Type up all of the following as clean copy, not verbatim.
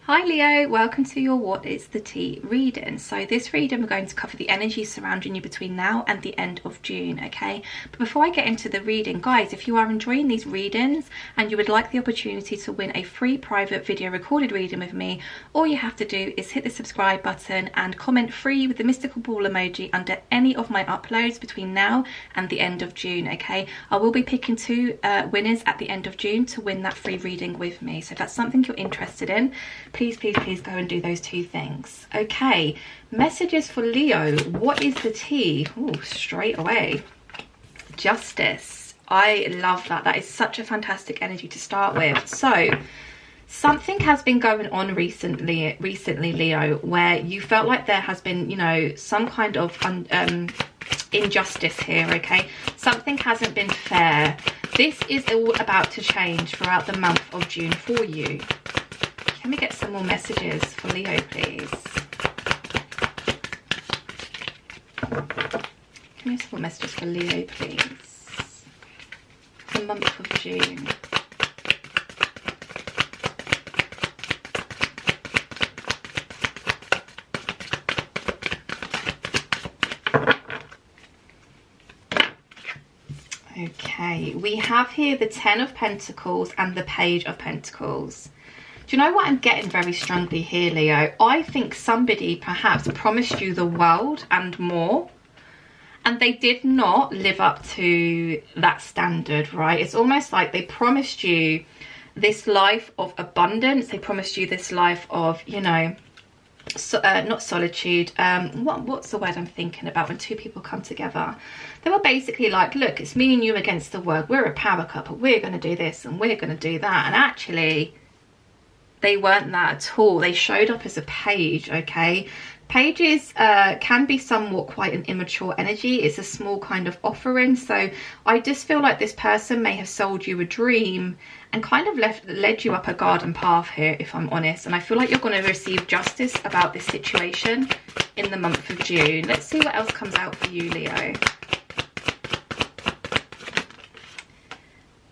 Hi Leo, welcome to your What is the Tea reading. So this reading we're going to cover the energy surrounding you between now and the end of June, okay? But before I get into the reading, guys, if you are enjoying these readings and you would like the opportunity to win a free private video recorded reading with me, all you have to do is hit the subscribe button and comment free with the mystical ball emoji under any of my uploads between now and the end of June, okay? I will be picking two winners at the end of June to win that free reading with me. So if that's something you're interested in, please go and do those two things. Okay, messages for Leo. What is the tea? Oh, straight away. Justice. I love that. That is such a fantastic energy to start with. So something has been going on recently, Leo, where you felt like there has been, you know, some kind of injustice here, okay? Something hasn't been fair. This is all about to change throughout the month of June for you. Can we get some more messages for Leo, please? Can we have some more messages for Leo, please? The month of June. Okay, we have here the Ten of Pentacles and the Page of Pentacles. Do you know what I'm getting very strongly here, Leo? I think somebody perhaps promised you the world and more, and they did not live up to that standard, right? It's almost like they promised you this life of abundance. They promised you this life of, you know, not solitude. What's the word I'm thinking about when two people come together? They were basically like, look, it's me and you against the world. We're a power couple. We're going to do this and we're going to do that. And actually, they weren't that at all. They showed up as a page, okay? Pages can be somewhat quite an immature energy. It's a small kind of offering. So I just feel like this person may have sold you a dream and kind of led you up a garden path here, if I'm honest. And I feel like you're going to receive justice about this situation in the month of June. Let's see what else comes out for you, Leo.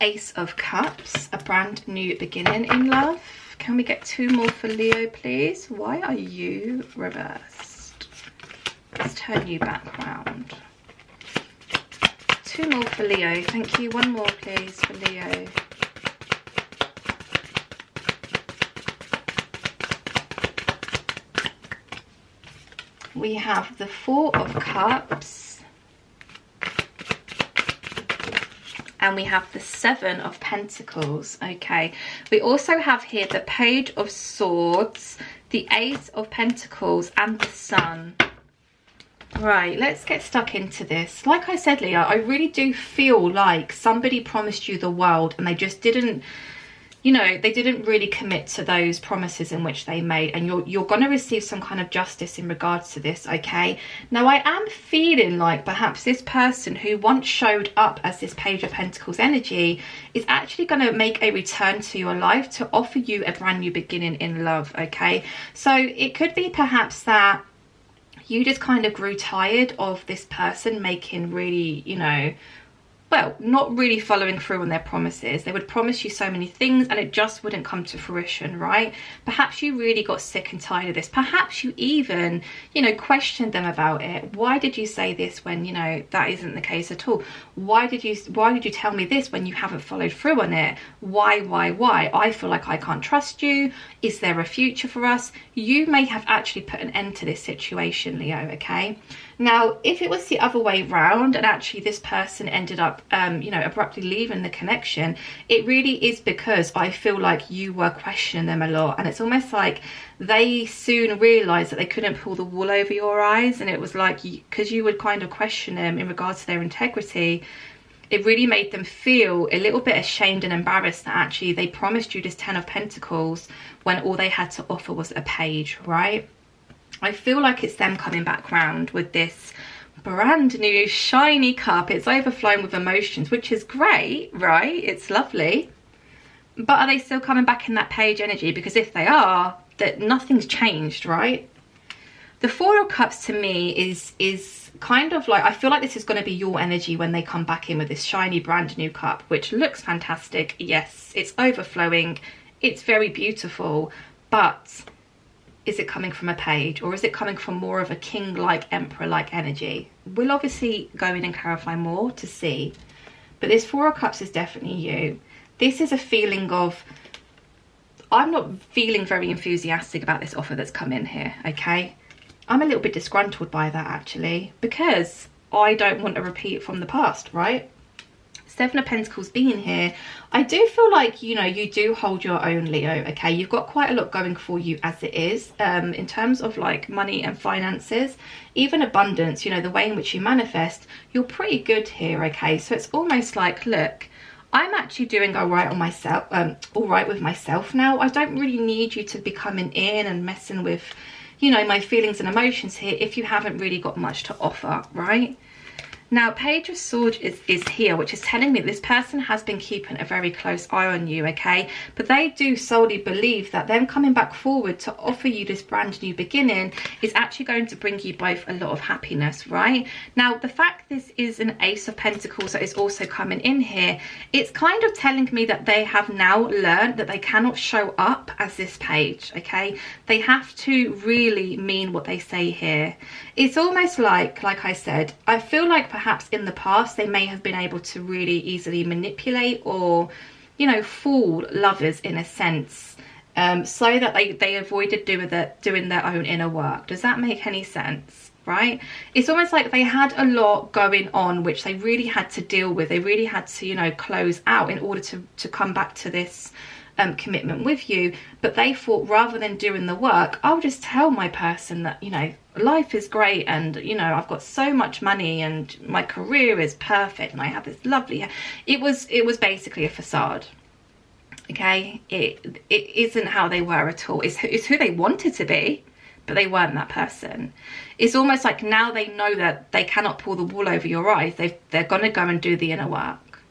Ace of Cups, a brand new beginning in love. Can we get two more for Leo, please? Why are you reversed? Let's turn you back round. Two more for Leo. Thank you. One more, please, for Leo. We have the Four of Cups. And we have the Seven of Pentacles. Okay, we also have here the Page of Swords, the Ace of Pentacles, and the Sun. Right, let's get stuck into this. Like I said, Leo, I really do feel like somebody promised you the world and they just didn't, you know, they didn't really commit to those promises in which they made, and you're going to receive some kind of justice in regards to this, okay? Now, I am feeling like perhaps this person who once showed up as this Page of Pentacles energy is actually going to make a return to your life to offer you a brand new beginning in love, okay? So it could be perhaps that you just kind of grew tired of this person making really, you know, well, not really following through on their promises. They would promise you so many things and it just wouldn't come to fruition, right? Perhaps you really got sick and tired of this. Perhaps you even, you know, questioned them about it. Why did you say this when, you know, that isn't the case at all? Why did you tell me this when you haven't followed through on it? Why? I feel like I can't trust you. Is there a future for us? You may have actually put an end to this situation, Leo, okay? Now, if it was the other way round and actually this person ended up, you know, abruptly leaving the connection, it really is because I feel like you were questioning them a lot. And it's almost like they soon realised that they couldn't pull the wool over your eyes. And it was like, because you would kind of question them in regards to their integrity, it really made them feel a little bit ashamed and embarrassed that actually they promised you this Ten of Pentacles when all they had to offer was a page, right? I feel like it's them coming back round with this brand new shiny cup. It's overflowing with emotions, which is great, right? It's lovely. But are they still coming back in that page energy? Because if they are, that nothing's changed, right? The Four of Cups to me is kind of like, I feel like this is going to be your energy when they come back in with this shiny brand new cup, which looks fantastic. Yes, it's overflowing. It's very beautiful. but is it coming from a page, or is it coming from more of a king-like, emperor-like energy? We'll obviously go in and clarify more to see. But this Four of Cups is definitely you. This is a feeling of, I'm not feeling very enthusiastic about this offer that's come in here, okay? I'm a little bit disgruntled by that, actually, because I don't want a repeat from the past, right? Seven of Pentacles being here, I do feel like, you know, you do hold your own, Leo, okay? You've got quite a lot going for you as it is, in terms of like money and finances, even abundance, you know, the way in which you manifest, you're pretty good here, okay? So it's almost like, look, I'm actually doing all right on myself, all right with myself now. I don't really need you to be coming in and messing with, you know, my feelings and emotions here if you haven't really got much to offer, right? Now, Page of Swords is here, which is telling me this person has been keeping a very close eye on you, okay? But they do solely believe that them coming back forward to offer you this brand new beginning is actually going to bring you both a lot of happiness, right? Now, the fact this is an Ace of Pentacles that is also coming in here, it's kind of telling me that they have now learned that they cannot show up as this page, okay? They have to really mean what they say here. It's almost like I said, I feel like perhaps in the past they may have been able to really easily manipulate or, you know, fool lovers in a sense, so that they avoided doing their own inner work. Does that make any sense? Right? It's almost like they had a lot going on which they really had to deal with. They really had to, you know, close out in order to come back to this commitment with you. But they thought, rather than doing the work, I'll just tell my person that, you know, life is great, and, you know, I've got so much money and my career is perfect and I have this lovely, it was basically a facade, okay? It isn't how they were at all. It's who they wanted to be, but they weren't that person. It's almost like now they know that they cannot pull the wool over your eyes. They're gonna go and do the inner work,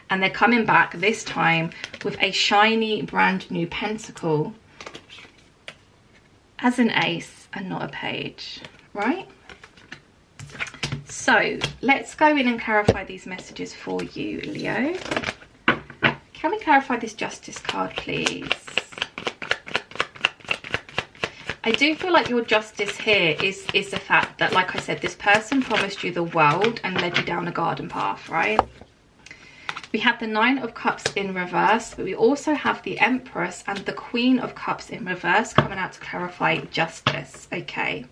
and they're coming back this time with a shiny brand new pentacle as an ace and not a page, right? So let's go in and clarify these messages for you, Leo. Can we clarify this Justice card, please? I do feel like your justice here is the fact that, like I said, this person promised you the world and led you down a garden path, right? We have the Nine of Cups in reverse, but we also have the Empress and the Queen of Cups in reverse coming out to clarify justice, okay?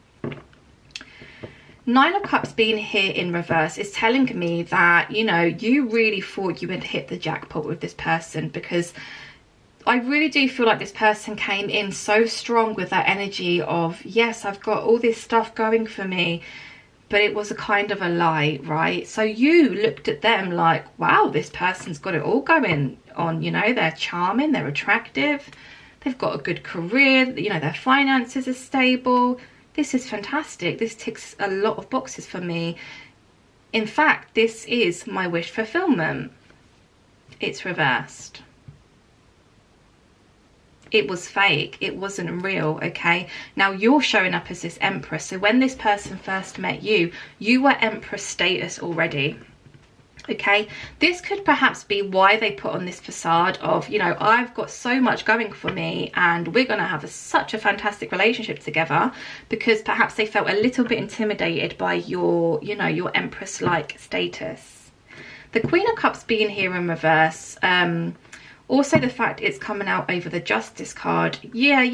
Nine of Cups being here in reverse is telling me that, you know, you really thought you had hit the jackpot with this person, because I really do feel like this person came in so strong with that energy of, yes, I've got all this stuff going for me, but it was a kind of a lie, right? So you looked at them like, wow, this person's got it all going on, you know, they're charming, they're attractive, they've got a good career, you know, their finances are stable. This is fantastic. This ticks a lot of boxes for me. In fact, this is my wish fulfillment. It's reversed. It was fake, it wasn't real, okay? Now you're showing up as this Empress. So when this person first met you, you were Empress status already, okay? This could perhaps be why they put on this facade of, you know, I've got so much going for me and we're gonna have such a fantastic relationship together, because perhaps they felt a little bit intimidated by your, you know, your Empress-like status. The Queen of Cups being here in reverse, also the fact it's coming out over the Justice card, yeah,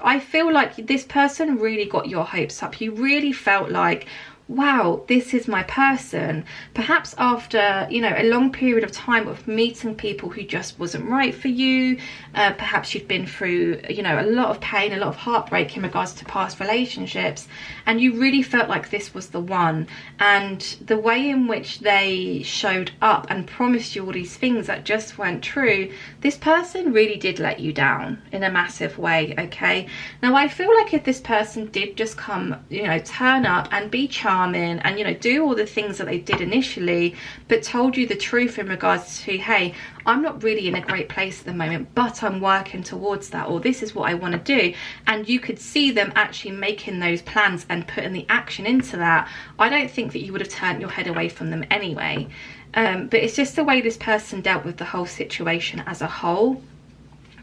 I feel like this person really got your hopes up. You really felt like, wow, this is my person. Perhaps after, you know, a long period of time of meeting people who just wasn't right for you, perhaps you've been through, you know, a lot of pain, a lot of heartbreak in regards to past relationships, and you really felt like this was the one. And the way in which they showed up and promised you all these things that just weren't true, this person really did let you down in a massive way, okay? Now I feel like if this person did just come, you know, turn up and be charming and, you know, do all the things that they did initially, but told you the truth in regards to, hey, I'm not really in a great place at the moment, but I'm working towards that, or this is what I want to do, and you could see them actually making those plans and putting the action into that, I don't think that you would have turned your head away from them anyway. But it's just the way this person dealt with the whole situation as a whole.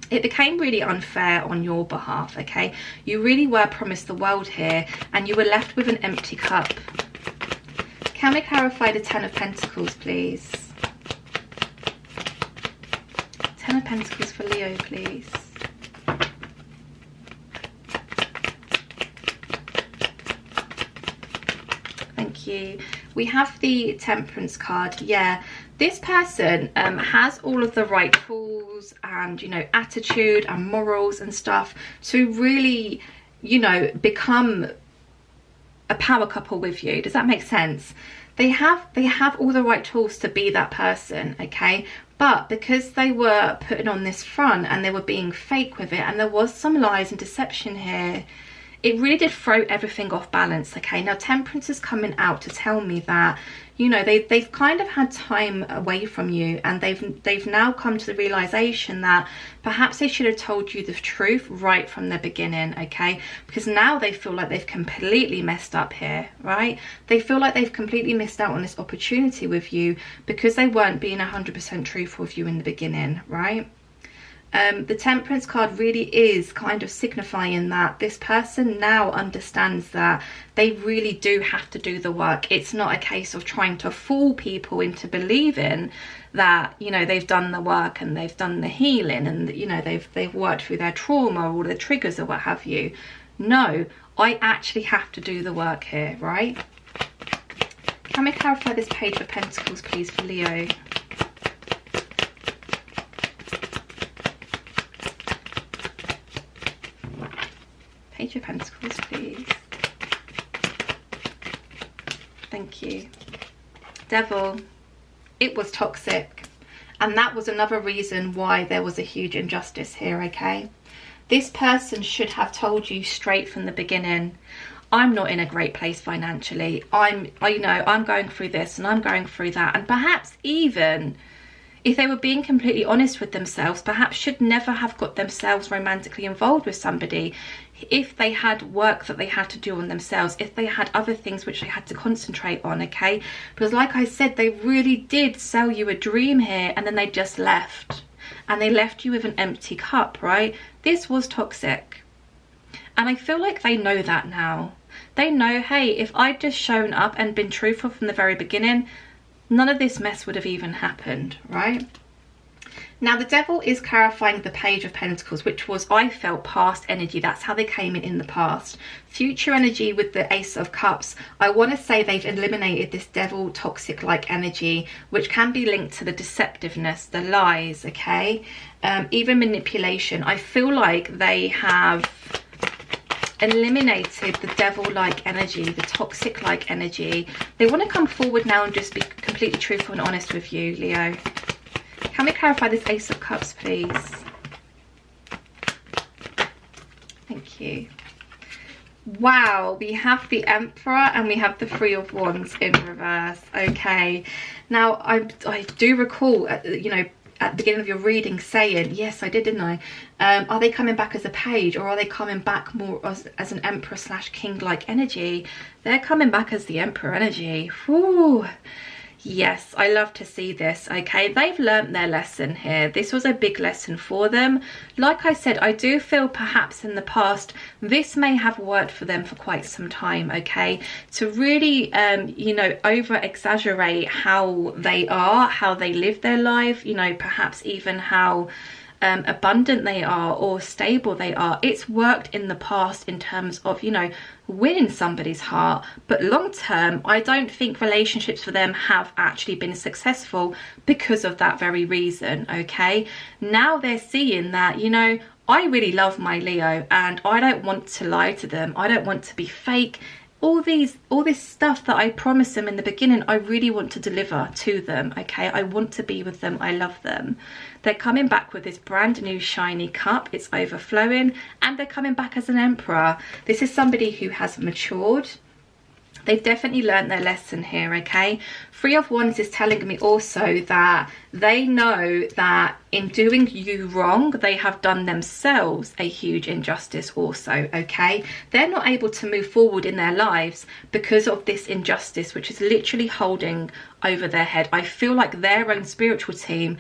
it became really unfair on your behalf, okay? You really were promised the world here, and you were left with an empty cup. Can we clarify the Ten of Pentacles, please? Ten of Pentacles for Leo, please. Thank you. We have the Temperance card. Yeah, this person has all of the right tools and, you know, attitude and morals and stuff to really, you know, become a power couple with you. Does that make sense? They have all the right tools to be that person, okay? But because they were putting on this front and they were being fake with it, and there was some lies and deception here, it really did throw everything off balance, okay? Now, Temperance is coming out to tell me that, you know, they've kind of had time away from you, and they've now come to the realization that perhaps they should have told you the truth right from the beginning, okay? Because now they feel like they've completely messed up here, right? They feel like they've completely missed out on this opportunity with you because they weren't being 100% truthful with you in the beginning, right? The Temperance card really is kind of signifying that this person now understands that they really do have to do the work. It's not a case of trying to fool people into believing that, you know, they've done the work and they've done the healing and, you know, they've worked through their trauma or the triggers or what have you. No, I actually have to do the work here, right? Can we clarify this Page of Pentacles, please, for Leo? Page of Pentacles, please. Thank you. Devil, it was toxic. And that was another reason why there was a huge injustice here, okay? This person should have told you straight from the beginning, I'm not in a great place financially. I'm going through this and I'm going through that. And perhaps even if they were being completely honest with themselves, perhaps should never have got themselves romantically involved with somebody if they had work that they had to do on themselves, if they had other things which they had to concentrate on, okay? Because like I said, they really did sell you a dream here, and then they just left. And they left you with an empty cup, right? This was toxic. And I feel like they know that now. They know, hey, if I'd just shown up and been truthful from the very beginning, none of this mess would have even happened, right? Now, the Devil is clarifying the Page of Pentacles, which was, I felt, past energy. That's how they came in the past. Future energy with the Ace of Cups. I want to say they've eliminated this devil toxic-like energy, which can be linked to the deceptiveness, the lies, okay? Even manipulation. I feel like they have eliminated the devil-like energy, the toxic-like energy. They want to come forward now and just be completely truthful and honest with you, Leo. Can we clarify this Ace of Cups, please? Thank you. Wow, we have the Emperor and we have the Three of Wands in reverse. Okay, now I do recall, you know, at the beginning of your reading saying, yes, I did, didn't I? Are they coming back as a page, or are they coming back more as an Emperor / King-like energy? They're coming back as the Emperor energy. Whew. Yes, I love to see this, okay? They've learnt their lesson here. This was a big lesson for them. Like I said, I do feel perhaps in the past, this may have worked for them for quite some time, okay? To really, you know, over-exaggerate how they are, how they live their life, you know, perhaps even how abundant they are or stable they are. It's worked in the past in terms of, you know, winning somebody's heart, but long term I don't think relationships for them have actually been successful because of that very reason, okay? Now they're seeing that, you know, I really love my Leo and I don't want to lie to them, I don't want to be fake. All this stuff that I promised them in the beginning, I really want to deliver to them, okay? I want to be with them, I love them. They're coming back with this brand new shiny cup, it's overflowing, and they're coming back as an Emperor. This is somebody who has matured. They've definitely learned their lesson here, okay? Three of Wands is telling me also that they know that in doing you wrong, they have done themselves a huge injustice also, okay? They're not able to move forward in their lives because of this injustice, which is literally holding over their head. I feel like their own spiritual team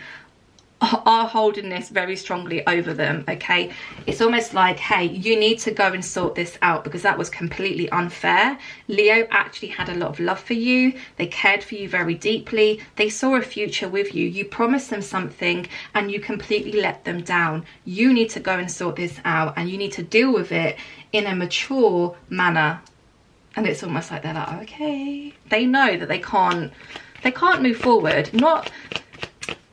are holding this very strongly over them, okay? It's almost like, hey, you need to go and sort this out because that was completely unfair. Leo actually had a lot of love for you. They cared for you very deeply. They saw a future with you. You promised them something and you completely let them down. You need to go and sort this out, and you need to deal with it in a mature manner. And it's almost like they're like, okay. They know that they can't move forward.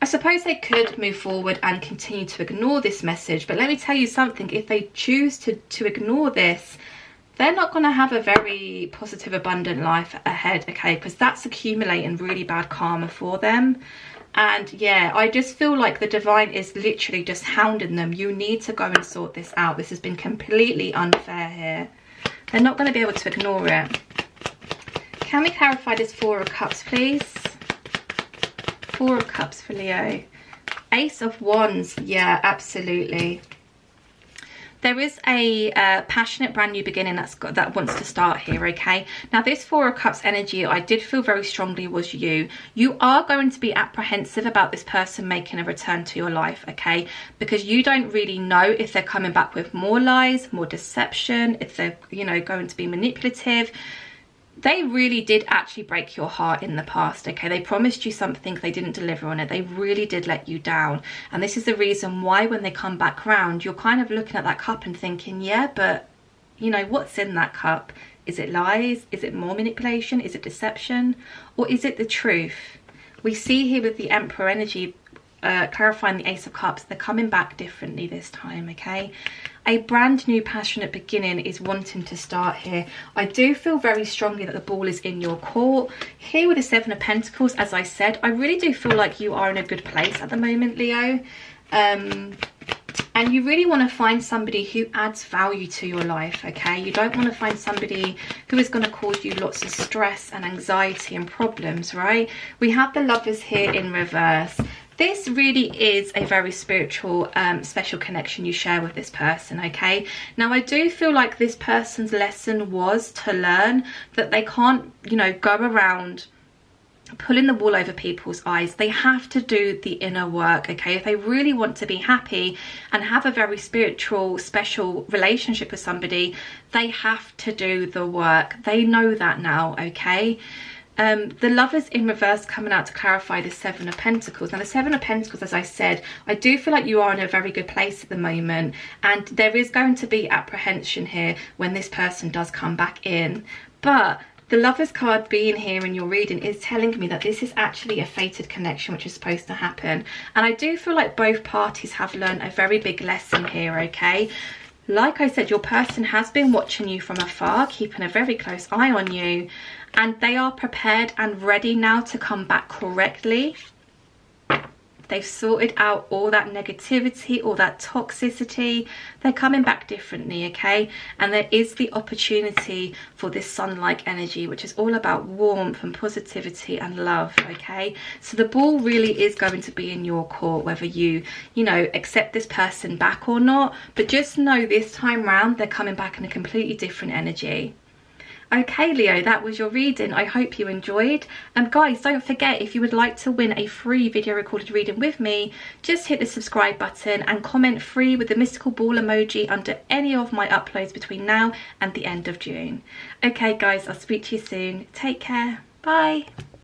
I suppose they could move forward and continue to ignore this message, but let me tell you something, if they choose to ignore this, they're not going to have a very positive, abundant life ahead, okay? Because that's accumulating really bad karma for them. And yeah, I just feel like the divine is literally just hounding them. You need to go and sort this out. This has been completely unfair here. They're not going to be able to ignore it. Can we clarify this Four of Cups, please? Four of Cups for Leo. Ace of Wands. Yeah, absolutely. There is a passionate brand new beginning that wants to start here, okay? Now, this Four of Cups energy, I did feel very strongly was you. You are going to be apprehensive about this person making a return to your life, okay? Because you don't really know if they're coming back with more lies, more deception, if they're, you know, going to be manipulative. They really did actually break your heart in the past, okay? They promised you something, they didn't deliver on it. They really did let you down. And this is the reason why when they come back round, you're kind of looking at that cup and thinking, yeah, but, you know, what's in that cup? Is it lies? Is it more manipulation? Is it deception? Or is it the truth? We see here with the Emperor energy, clarifying the Ace of Cups, they're coming back differently this time, okay? A brand new passionate beginning is wanting to start here. I do feel very strongly that the ball is in your court. Here with the Seven of Pentacles, as I said, I really do feel like you are in a good place at the moment, Leo. And you really want to find somebody who adds value to your life, okay? You don't want to find somebody who is going to cause you lots of stress and anxiety and problems, right? We have the Lovers here in reverse. This really is a very spiritual, special connection you share with this person, okay? Now, I do feel like this person's lesson was to learn that they can't, you know, go around pulling the wool over people's eyes. They have to do the inner work, okay? If they really want to be happy and have a very spiritual, special relationship with somebody, they have to do the work. They know that now, okay? The Lovers in reverse coming out to clarify the Seven of Pentacles. Now, the Seven of Pentacles, as I said, I do feel like you are in a very good place at the moment, and there is going to be apprehension here when this person does come back in. But the Lovers card being here in your reading is telling me that this is actually a fated connection which is supposed to happen. And I do feel like both parties have learned a very big lesson here, okay? Like I said, your person has been watching you from afar, keeping a very close eye on you, and they are prepared and ready now to come back correctly. They've sorted out all that negativity, all that toxicity. They're coming back differently, okay? And there is the opportunity for this sun-like energy, which is all about warmth and positivity and love, okay? So the ball really is going to be in your court, whether you know, accept this person back or not. But just know this time round, they're coming back in a completely different energy. Okay, Leo, that was your reading. I hope you enjoyed. Guys, don't forget, if you would like to win a free video recorded reading with me, just hit the subscribe button and comment free with the mystical ball emoji under any of my uploads between now and the end of June. Okay, guys, I'll speak to you soon. Take care. Bye.